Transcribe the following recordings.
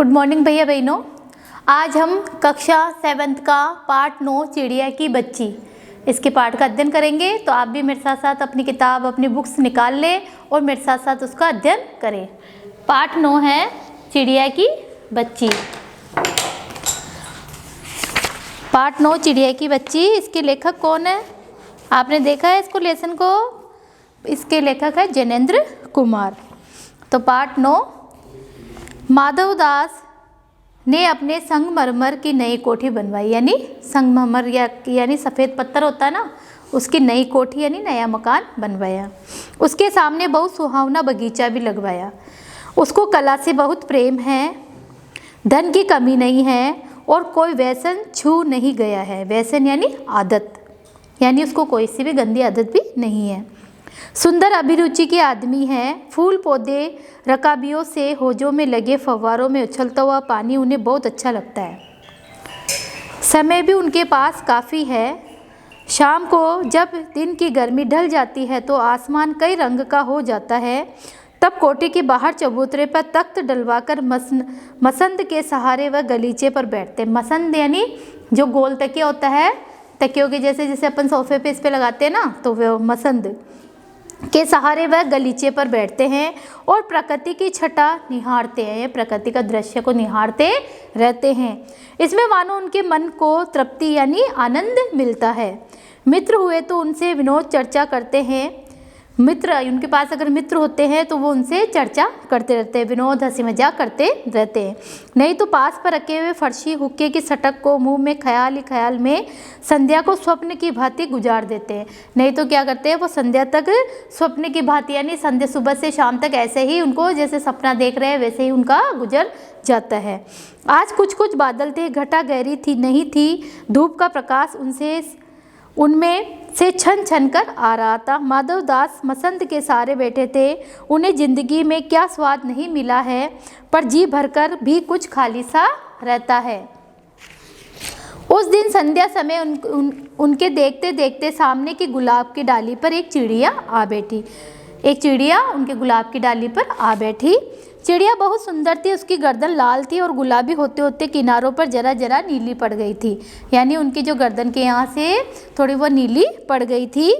Good morning भैया बहनों। आज हम कक्षा 7th का पार्ट 9 चिड़िया की बच्ची इसके पाठ का अध्ययन करेंगे। तो आप भी मेरे साथ साथ अपनी किताब अपनी बुक्स निकाल लें और मेरे साथ साथ उसका अध्ययन करें। पाठ 9 है चिड़िया की बच्ची। पाठ 9 चिड़िया की बच्ची। इसके लेखक कौन है? आपने देखा है इसको लेसन को? इसके लेखक है जैनेन्द्र कुमार। तो पाठ 9, माधवदास ने अपने संगमरमर की नई कोठी बनवाई। यानी संगमरमर यानी सफ़ेद पत्थर होता है ना, उसकी नई कोठी यानी नया मकान बनवाया। उसके सामने बहुत सुहावना बगीचा भी लगवाया। उसको कला से बहुत प्रेम है, धन की कमी नहीं है और कोई व्यसन छू नहीं गया है। व्यसन यानी आदत, यानी उसको कोई सी भी गंदी आदत भी नहीं है। सुंदर अभिरुचि के आदमी हैं। फूल पौधे रकाबियों से होजों में लगे फव्वारों में उछलता हुआ पानी उन्हें बहुत अच्छा लगता है। समय भी उनके पास काफ़ी है। शाम को जब दिन की गर्मी ढल जाती है तो आसमान कई रंग का हो जाता है। तब कोठी के बाहर चबूतरे पर तख्त डलवाकर मसंद के सहारे वह गलीचे पर बैठते। मसंद यानी जो गोल तकिया होता है, तकियों के जैसे अपन सोफे पे इस पे लगाते हैं ना, तो वह मसंद के सहारे वह गलीचे पर बैठते हैं और प्रकृति की छटा निहारते हैं। प्रकृति का दृश्य को निहारते रहते हैं। इसमें मानो उनके मन को तृप्ति यानी आनंद मिलता है। मित्र हुए तो उनसे विनोद चर्चा करते हैं। मित्र, उनके पास अगर मित्र होते हैं तो वो उनसे चर्चा करते रहते हैं, विनोद हंसी मजाक करते रहते हैं। नहीं तो पास पर रखे हुए फर्शी हुक्के की सटक को मुंह में ख्याल ही ख्याल में संध्या को स्वप्न की भांति गुजार देते हैं। नहीं तो क्या करते हैं, वो संध्या तक स्वप्न की भांति यानी संध्या सुबह से शाम तक ऐसे ही उनको जैसे सपना देख रहे हैं वैसे ही उनका गुजर जाता है। आज कुछ कुछ बादल थे, घटा गहरी थी नहीं थी, धूप का प्रकाश उनमें से छन छन कर आ रहा था। माधवदास मसंद के सहारे बैठे थे। उन्हें जिंदगी में क्या स्वाद नहीं मिला है, पर जी भरकर भी कुछ खाली सा रहता है। उस दिन संध्या समय उनके देखते देखते सामने की गुलाब की डाली पर एक चिड़िया आ बैठी। एक चिड़िया उनके गुलाब की डाली पर आ बैठी। चिड़िया बहुत सुंदर थी। उसकी गर्दन लाल थी और गुलाबी होते होते किनारों पर जरा जरा नीली पड़ गई थी। यानी उनकी जो गर्दन के यहाँ से थोड़ी वो नीली पड़ गई थी।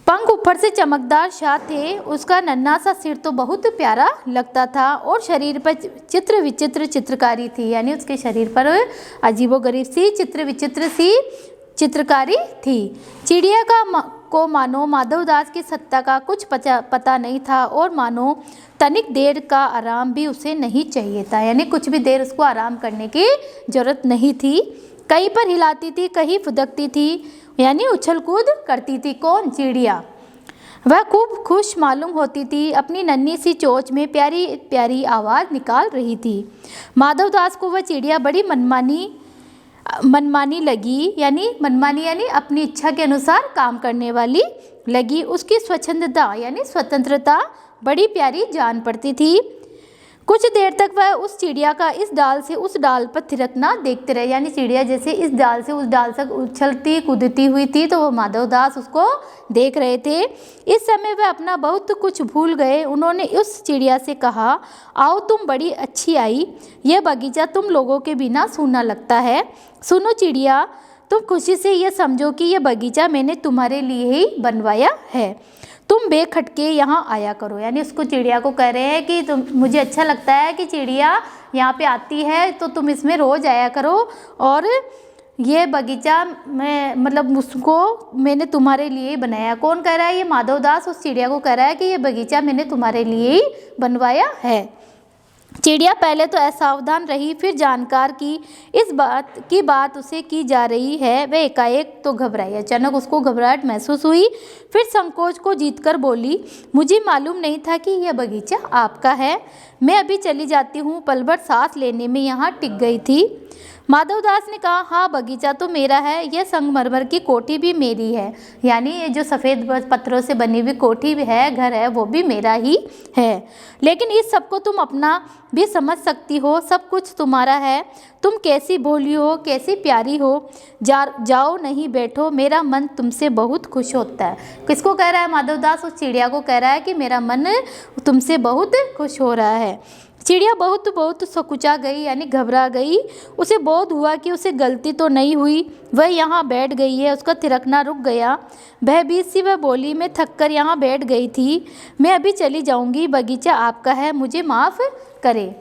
पंख ऊपर से चमकदार शाह थे। उसका नन्हा सा सिर तो बहुत प्यारा लगता था और शरीर पर चित्र विचित्र चित्रकारी थी। यानी उसके शरीर पर अजीबोगरीब सी चित्र विचित्र सी चित्रकारी थी। चिड़िया को मानो माधवदास की सत्ता का कुछ पता नहीं था और मानो तनिक देर का आराम भी उसे नहीं चाहिए था। यानी कुछ भी देर उसको आराम करने की जरूरत नहीं थी। कहीं पर हिलाती थी, कहीं फुदकती थी, यानी उछल कूद करती थी। कौन? चिड़िया। वह खूब खुश मालूम होती थी। अपनी नन्ही सी चोंच में प्यारी प्यारी आवाज़ निकाल रही थी। माधवदास को वह चिड़िया बड़ी मनमानी लगी। यानी मनमानी यानी अपनी इच्छा के अनुसार काम करने वाली लगी। उसकी स्वच्छंदता यानी स्वतंत्रता बड़ी प्यारी जान पड़ती थी। कुछ देर तक वह उस चिड़िया का इस डाल से उस डाल पर थिरकना देखते रहे। यानी चिड़िया जैसे इस डाल से उस डाल तक उछलती कूदती हुई थी तो वो माधवदास उसको देख रहे थे। इस समय वह अपना बहुत कुछ भूल गए। उन्होंने उस चिड़िया से कहा, आओ तुम बड़ी अच्छी आई। यह बगीचा तुम लोगों के बिना सूना लगता है। सुनो चिड़िया, तुम खुशी से यह समझो कि यह बगीचा मैंने तुम्हारे लिए ही बनवाया है। तुम बेखटके यहाँ आया करो। यानी उसको चिड़िया को कह रहे हैं कि मुझे अच्छा लगता है कि चिड़िया यहाँ पे आती है तो तुम इसमें रोज़ आया करो और ये बगीचा मतलब उसको मैंने तुम्हारे लिए ही बनाया। कौन कह रहा है? ये माधवदास उस चिड़िया को कह रहा है कि ये बगीचा मैंने तुम्हारे लिए ही बनवाया है। चिड़िया पहले तो असावधान रही, फिर जानकार की इस बात उसे की जा रही है वह एकाएक तो घबराई। अचानक उसको घबराहट महसूस हुई। फिर संकोच को जीतकर बोली, मुझे मालूम नहीं था कि यह बगीचा आपका है। मैं अभी चली जाती हूँ। पल भर सांस लेने में यहाँ टिक गई थी। माधवदास ने कहा, हाँ बगीचा तो मेरा है, यह संगमरमर की कोठी भी मेरी है। यानी ये जो सफ़ेद पत्थरों से बनी हुई कोठी भी है, घर है, वो भी मेरा ही है। लेकिन इस सबको तुम अपना भी समझ सकती हो, सब कुछ तुम्हारा है। तुम कैसी भोली हो, कैसी प्यारी हो। जाओ नहीं बैठो, मेरा मन तुमसे बहुत खुश होता है। किसको कह रहा है माधवदास? उस चिड़िया को कह रहा है कि मेरा मन तुमसे बहुत खुश हो रहा है। चिड़िया बहुत बहुत सकुचा गई यानी घबरा गई। उसे बोध हुआ कि उसे गलती तो नहीं हुई, वह यहाँ बैठ गई है। उसका थिरकना रुक गया। भयभीत सी वह बोली, मैं थक कर यहाँ बैठ गई थी, मैं अभी चली जाऊँगी, बगीचा आपका है, मुझे माफ़ करें।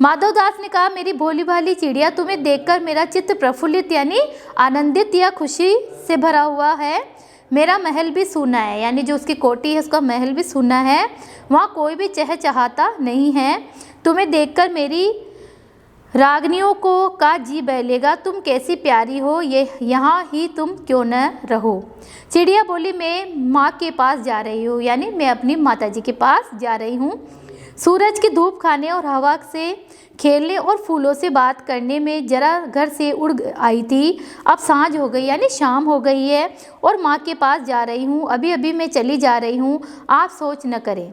माधव दास ने कहा, मेरी भोली भाली चिड़िया, तुम्हें देखकर मेरा चित्त प्रफुल्लित यानी आनंदित या खुशी से भरा हुआ है। मेरा महल भी सूना है, यानी जो उसकी कोठी है उसका महल भी सूना है, वहाँ कोई भी चहचहाता नहीं है। तुम्हें देखकर मेरी रागनियों को का जी बहलेगा। तुम कैसी प्यारी हो, ये यहाँ ही तुम क्यों न रहो। चिड़िया बोली, मैं माँ के पास जा रही हूँ, यानी मैं अपनी माताजी के पास जा रही हूँ। सूरज की धूप खाने और हवा से खेलने और फूलों से बात करने में जरा घर से उड़ आई थी। अब सांझ हो गई यानी शाम हो गई है और माँ के पास जा रही हूँ, अभी अभी मैं चली जा रही हूँ, आप सोच न करें।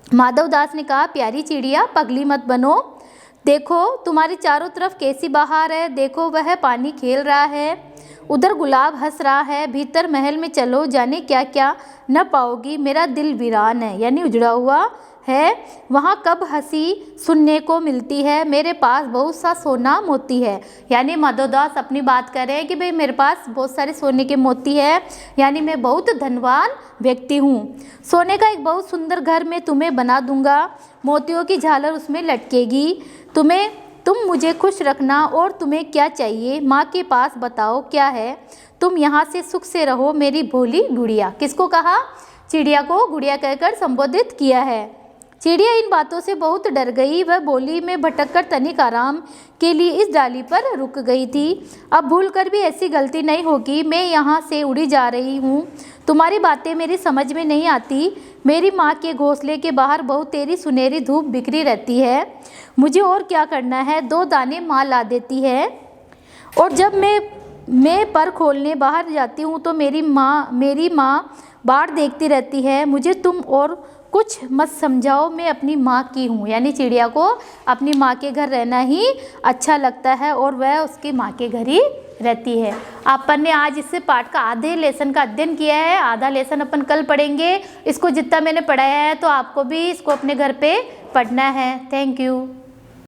माधव दास ने कहा, प्यारी चिड़िया, पगली मत बनो, देखो तुम्हारे चारों तरफ कैसी बहार है, देखो वह पानी खेल रहा है, उधर गुलाब हंस रहा है, भीतर महल में चलो, जाने क्या क्या न पाओगी। मेरा दिल वीरान है यानी उजड़ा हुआ है, वहाँ कब हंसी सुनने को मिलती है, मेरे पास बहुत सा सोना मोती है। यानी माधव दास अपनी बात कर रहे हैं कि भाई मेरे पास बहुत सारे सोने के मोती है, यानी मैं बहुत धनवान व्यक्ति हूँ। सोने का एक बहुत सुंदर घर मैं तुम्हें बना दूंगा, मोतियों की झालर उसमें लटकेगी। तुम मुझे खुश रखना और तुम्हें क्या चाहिए माँ के पास बताओ क्या है, तुम यहाँ से सुख से रहो मेरी भोली गुड़िया। किसको कहा? चिड़िया को गुड़िया कहकर संबोधित किया है। चिड़िया इन बातों से बहुत डर गई। वह बोली, मैं भटककर तनिक आराम के लिए इस डाली पर रुक गई थी, अब भूलकर भी ऐसी गलती नहीं होगी, मैं यहाँ से उड़ी जा रही हूँ। तुम्हारी बातें मेरी समझ में नहीं आती। मेरी माँ के घोंसले के बाहर बहुत तेरी सुनहरी धूप बिखरी रहती है, मुझे और क्या करना है, 2 दाने माँ ला देती है, और जब मैं पर खोलने बाहर जाती हूँ तो मेरी माँ बाहर देखती रहती है। मुझे तुम और कुछ मत समझाओ, मैं अपनी माँ की हूँ। यानी चिड़िया को अपनी माँ के घर रहना ही अच्छा लगता है और वह उसकी माँ के घर ही रहती है। अपन ने आज इससे पाठ का आधे लेसन का अध्ययन किया है, आधा लेसन अपन कल पढ़ेंगे। इसको जितना मैंने पढ़ाया है तो आपको भी इसको अपने घर पे पढ़ना है। Thank you.